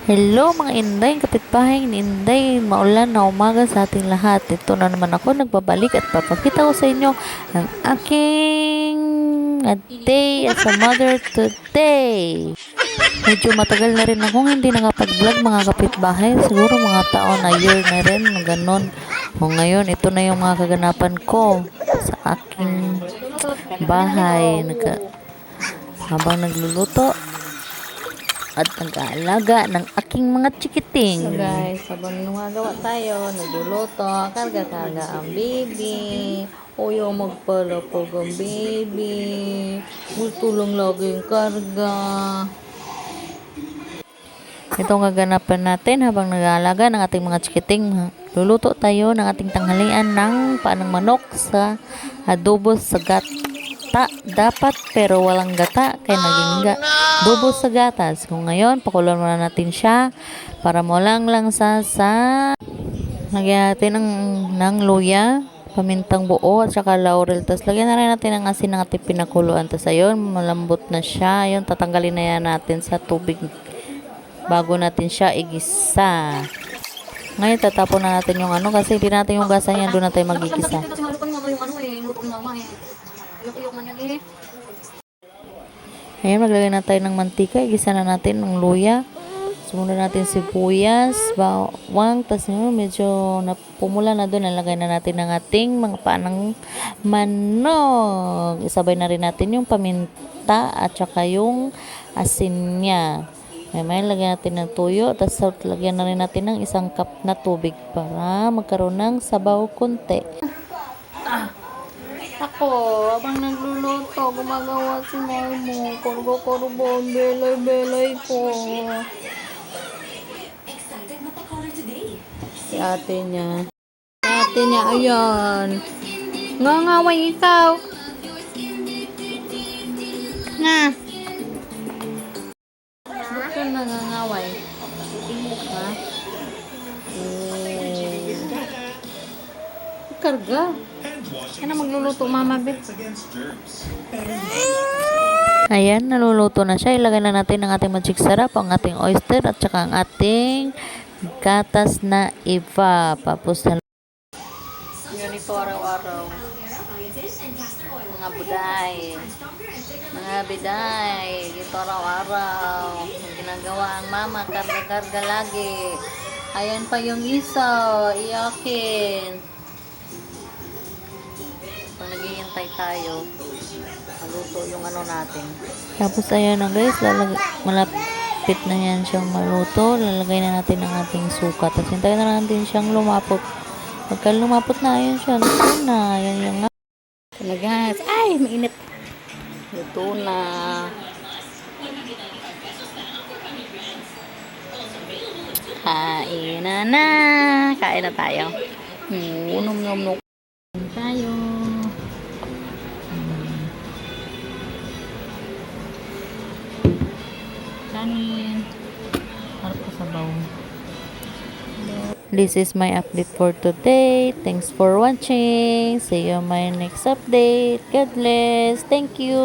Hello mga Inday, kapitbahay ni Inday, maulan na umaga sa ating lahat. Ito na naman ako nagbabalik at papakita ko sa inyo ang aking day as a mother today. Medyo matagal na rin akong hindi nakapag-vlog mga kapitbahay. Siguro mga taon na year na rin, ganon. O ngayon, ito na yung mga kaganapan ko sa aking bahay. Habang nagluluto at nag-aalaga ng aking mga chikiting. So guys, habang gumagawa tayo, nagluluto, karga-karga ang baby. Uyo magpala po ang baby. Gusto lang lagi yung karga. Itong gaganapan natin habang nag-aalaga ng ating mga chikiting. Luluto tayo ng ating tanghalian ng paanang manok sa adobo sa dapat pero walang gata kaya naging adobo sa gatas. Kung ngayon pakuloan muna natin siya para molang lang sa lagyan natin ng luya, pamintang buo at saka laurel. Tapos lagyan na rin natin ng asin ng ating pinakuluan. Tapos ayun, malambot na siya. Ayun, tatanggalin na yan natin sa tubig bago natin siya igisa. Ngayon tatapon na natin yung kasi hindi natin yung gasa yan, doon natin magigisa. Ayan, maglagay na tayo ng mantika. Igisa na natin ng luya. Sumunod natin sibuyas, bawang. Tapos medyo napumula na doon. Nalagay na natin ng ating mga paanang manok. Isabay na rin natin yung paminta at saka yung asin niya. May lagyan natin ng tuyo. Tapos lagyan na rin natin ng 1 cup na tubig para magkaroon ng sabaw konti. Ako, abang nagluluto, gumagawa si Momo. Kurbo-kurbo, belay-belay ko. Si ate niya. Si ate niya, ayan. Ngangaway ikaw. Nga. Ba't ka nangangaway? Ha? Karga. Kaya na magluluto, Mama Bet. Ayan, naluluto na siya. Ilagay na natin ang ating magic sarap, ang ating oyster, at saka ang ating gatas na iva. Tapos na yun ito araw-araw. Mga buday. Mga biday. Ito araw-araw. Ginagawa ang mama, karga-karga lagi. Ayan pa yung isa. Iyakin. Naghihintay tayo maluto yung natin. Tapos ayan na guys, malapit na yan siyang maluto. Lalagay na natin ang ating suka. Tapos hintayin na natin siyang lumapot. Pagka lumapot na, ayan siya. Luto na. Ayan yung na guys. Ay, mainit. Luto na. Kain na. Kain na tayo. Nom tayo. Kanin. Harap ko sa bawo. This is my update for today. Thanks for watching. See you on my next update. God bless. Thank you.